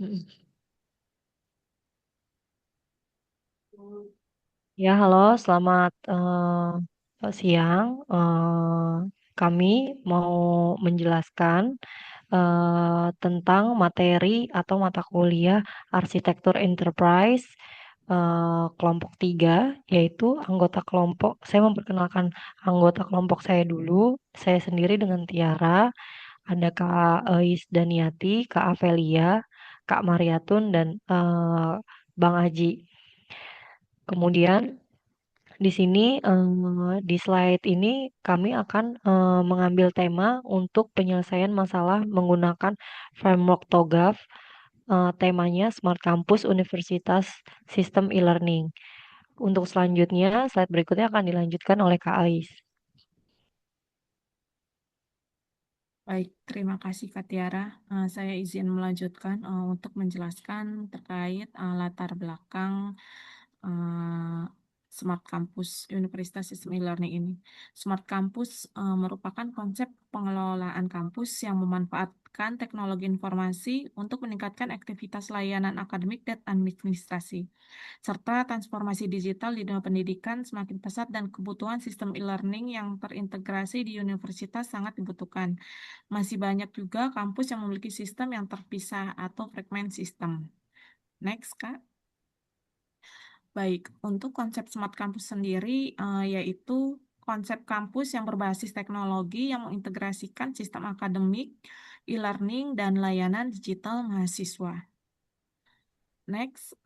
Mm. Ya, halo, selamat siang. Kami mau menjelaskan tentang materi atau mata kuliah Arsitektur Enterprise kelompok 3, yaitu anggota kelompok. Saya memperkenalkan anggota kelompok saya dulu. Saya sendiri dengan Tiara, ada Kak Eis Daniati, Kak Amelia, Kak Mariatun, dan Bang Aji. Kemudian di sini, di slide ini kami akan mengambil tema untuk penyelesaian masalah menggunakan framework TOGAF. Temanya Smart Campus Universitas Sistem E-Learning. Untuk selanjutnya, slide berikutnya akan dilanjutkan oleh Kak Ais. Baik, terima kasih Kak Tiara. Saya izin melanjutkan untuk menjelaskan terkait latar belakang eh, Smart Campus Universitas Sistem E-Learning ini. Smart Campus merupakan konsep pengelolaan kampus yang memanfaatkan teknologi informasi untuk meningkatkan aktivitas layanan akademik dan administrasi, serta transformasi digital di dunia pendidikan semakin pesat dan kebutuhan sistem e-learning yang terintegrasi di universitas sangat dibutuhkan. Masih banyak juga kampus yang memiliki sistem yang terpisah atau fragment sistem. Next, Kak. Baik, untuk konsep Smart Campus sendiri yaitu konsep kampus yang berbasis teknologi yang mengintegrasikan sistem akademik, e-learning, dan layanan digital mahasiswa. Next,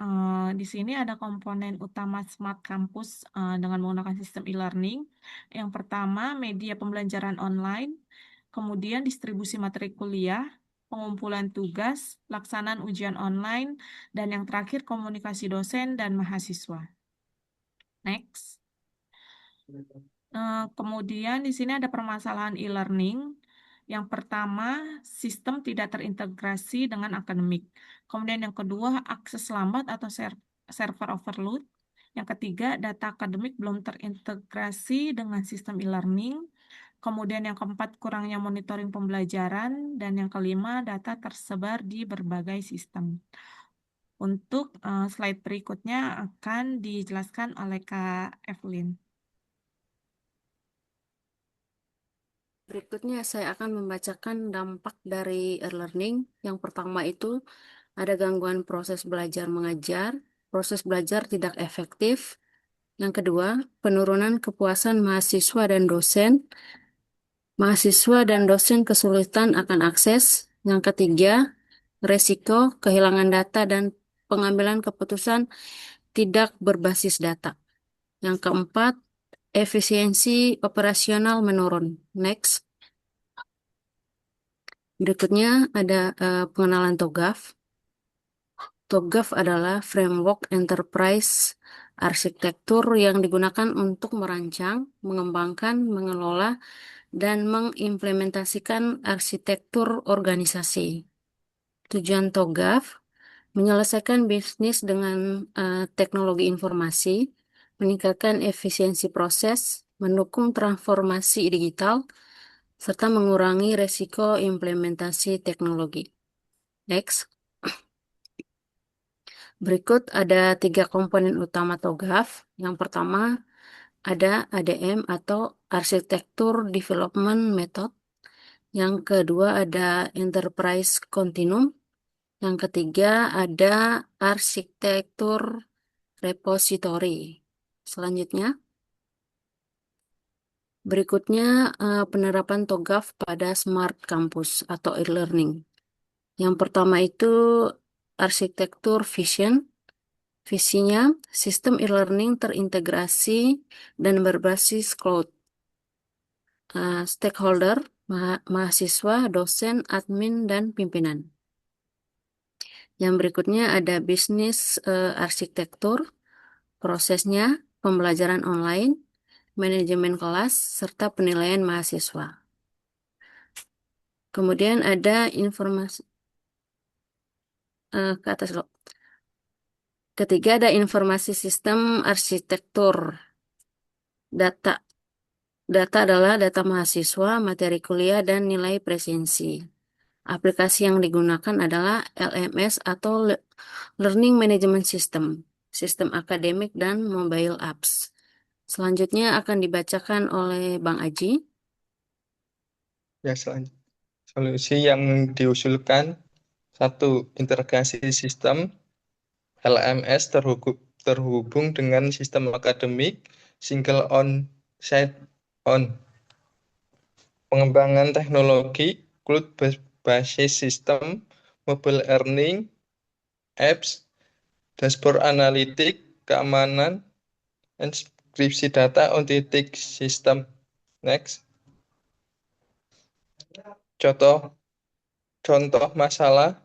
di sini ada komponen utama Smart Campus dengan menggunakan sistem e-learning. Yang pertama, media pembelajaran online, kemudian distribusi materi kuliah, pengumpulan tugas, pelaksanaan ujian online, dan yang terakhir komunikasi dosen dan mahasiswa. Next. Kemudian di sini ada permasalahan e-learning. Yang pertama, sistem tidak terintegrasi dengan akademik. Kemudian yang kedua, akses lambat atau server overload. Yang ketiga, data akademik belum terintegrasi dengan sistem e-learning. Kemudian yang keempat, kurangnya monitoring pembelajaran. Dan yang kelima, data tersebar di berbagai sistem. Untuk slide berikutnya akan dijelaskan oleh Kak Evelyn. Berikutnya saya akan membacakan dampak dari e-learning. Yang pertama itu ada gangguan proses belajar mengajar, proses belajar tidak efektif. Yang kedua, penurunan kepuasan mahasiswa dan dosen. Mahasiswa dan dosen kesulitan akan akses. Yang ketiga, resiko kehilangan data dan pengambilan keputusan tidak berbasis data. Yang keempat, efisiensi operasional menurun. Next. Berikutnya ada pengenalan TOGAF. TOGAF adalah framework enterprise arsitektur yang digunakan untuk merancang, mengembangkan, mengelola, dan mengimplementasikan arsitektur organisasi. Tujuan TOGAF menyelesaikan bisnis dengan teknologi informasi, meningkatkan efisiensi proses, mendukung transformasi digital, serta mengurangi resiko implementasi teknologi. Next. Berikut ada 3 komponen utama TOGAF. Yang pertama ada ADM atau Arsitektur Development Method. Yang kedua ada Enterprise Continuum. Yang ketiga ada Arsitektur Repository. Selanjutnya, berikutnya penerapan TOGAF pada Smart Campus atau e-learning. Yang pertama itu Arsitektur Vision. Visinya, sistem e-learning terintegrasi dan berbasis cloud. Stakeholder, mahasiswa, dosen, admin, dan pimpinan. Yang berikutnya ada bisnis arsitektur, prosesnya, pembelajaran online, manajemen kelas, serta penilaian mahasiswa. Kemudian ada informasi ke atas loh. Ketiga ada informasi sistem arsitektur. Data Data adalah data mahasiswa, materi kuliah, dan nilai presensi. Aplikasi yang digunakan adalah LMS atau Learning Management System, sistem akademik dan mobile apps. Selanjutnya akan dibacakan oleh Bang Aji. Ya, selanjutnya. Solusi yang diusulkan: satu, integrasi sistem LMS terhubung dengan sistem akademik single on-site on. Pengembangan teknologi cloud basis sistem, mobile learning, apps, dashboard analitik, keamanan, enkripsi data, authentic system. Next. Contoh masalah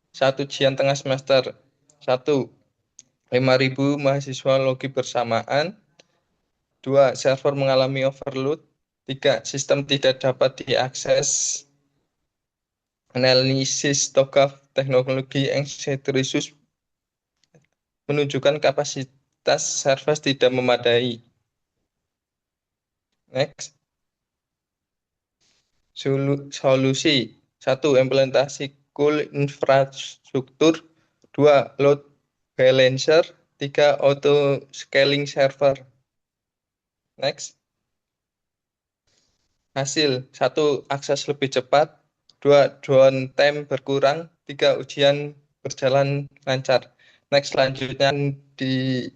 saat ujian tengah semester. 1. 5.000 mahasiswa logi bersamaan. 2. Server mengalami overload. 3. Sistem tidak dapat diakses. Analisis TOGAF teknologi Excentricus menunjukkan kapasitas server tidak memadai. Next. Solusi. 1. Implementasi cool infrastruktur. 2. Load balancer. 3. Auto scaling server. Next. Hasil. 1. Akses lebih cepat. 2. Downtime berkurang. 3. Ujian berjalan lancar. Next, selanjutnya di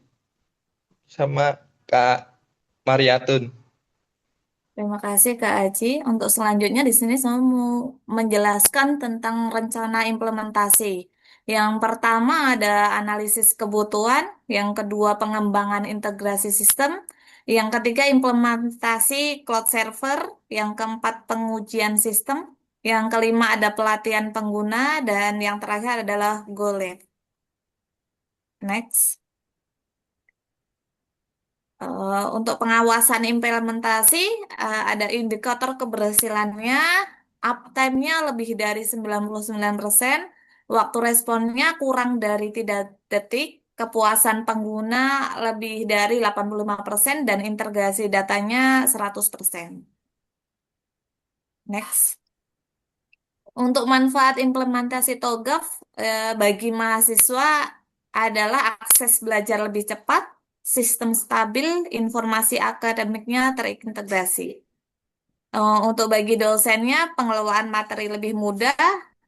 sama Kak Mariatun. Terima kasih Kak Aji. Untuk selanjutnya di sini saya mau menjelaskan tentang rencana implementasi. Yang pertama ada analisis kebutuhan, yang kedua pengembangan integrasi sistem, yang ketiga implementasi cloud server, yang keempat pengujian sistem, yang kelima ada pelatihan pengguna, dan yang terakhir adalah go live. Next. Untuk pengawasan implementasi, ada indikator keberhasilannya, uptime-nya lebih dari 99%, waktu responnya kurang dari 3 detik, kepuasan pengguna lebih dari 85%, dan integrasi datanya 100%. Next. Untuk manfaat implementasi TOGAF bagi mahasiswa adalah akses belajar lebih cepat, sistem stabil, informasi akademiknya terintegrasi. Untuk bagi dosennya, pengelolaan materi lebih mudah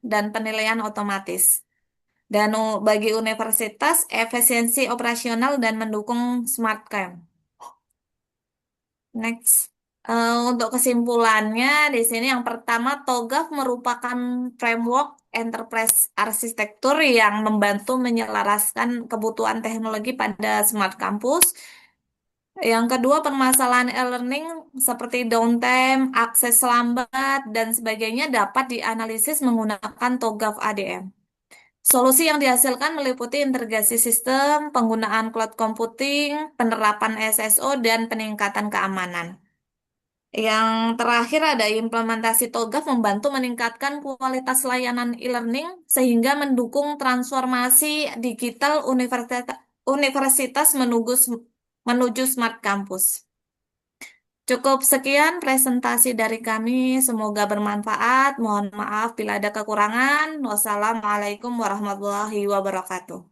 dan penilaian otomatis. Dan bagi universitas, efisiensi operasional dan mendukung smart camp. Next. Untuk kesimpulannya, di sini yang pertama, TOGAF merupakan framework enterprise arsitektur yang membantu menyelaraskan kebutuhan teknologi pada smart campus. Yang kedua, permasalahan e-learning seperti downtime, akses lambat, dan sebagainya dapat dianalisis menggunakan TOGAF ADM. Solusi yang dihasilkan meliputi integrasi sistem, penggunaan cloud computing, penerapan SSO, dan peningkatan keamanan. Yang terakhir ada implementasi TOGAF membantu meningkatkan kualitas layanan e-learning sehingga mendukung transformasi digital universitas menuju smart campus. Cukup sekian presentasi dari kami, semoga bermanfaat. Mohon maaf bila ada kekurangan. Wassalamualaikum warahmatullahi wabarakatuh.